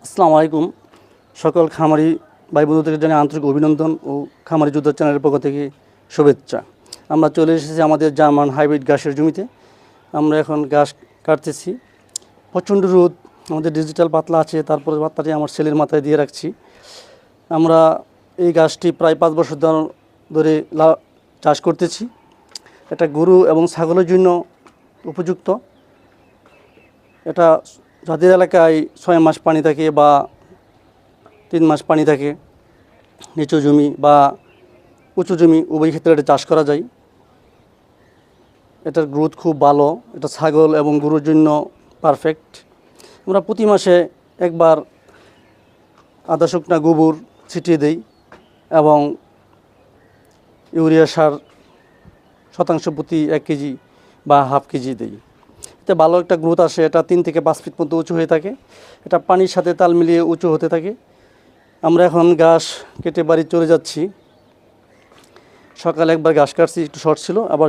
আসসালামু আলাইকুম। সকল খামারি ভাই বন্ধুদের জানাই আন্তরিক অভিনন্দন ও খামারি যোদ্ধা চ্যানেলের পক্ষ থেকে শুভেচ্ছা। আমরা চলে এসেছি আমাদের জার্মান হাইব্রিড ঘাসের জমিতে। আমরা এখন ঘাস কাটতেছি। প্রচণ্ড রোদ, আমাদের ডিজিটাল পাতলা আছে, তারপরে পাতলাটি আমার ছেলের মাথায় দিয়ে রাখছি। আমরা এই গাছটি প্রায় 5 বছর ধরে চাষ করতেছি। এটা গরু এবং ছাগলের জন্য উপযুক্ত। এটা যাদের এলাকায় 6 মাস পানি থাকে বা 3 মাস পানি থাকে, নিচু জমি বা উঁচু জমি উভয় ক্ষেত্রে এটা চাষ করা যায়। এটার গ্রোথ খুব ভালো, এটা ছাগল এবং গরুর জন্য পারফেক্ট। আমরা প্রতি মাসে একবার আধা শুকনা গোবর ছিটিয়ে দেই এবং ইউরিয়া সার শতাংশ প্রতি 1 কেজি বা হাফ কেজি দেই। এতে ভালো একটা গ্রোথ আসে। এটা 3 থেকে 5 ফিট পর্যন্ত উঁচু হয়ে থাকে। এটা পানির সাথে তাল মিলিয়ে উঁচু হতে থাকে। আমরা এখন ঘাস কেটে বাড়ি চলে যাচ্ছি। সকালে একবার ঘাস কাটছি, একটু শর্ট ছিল, আবার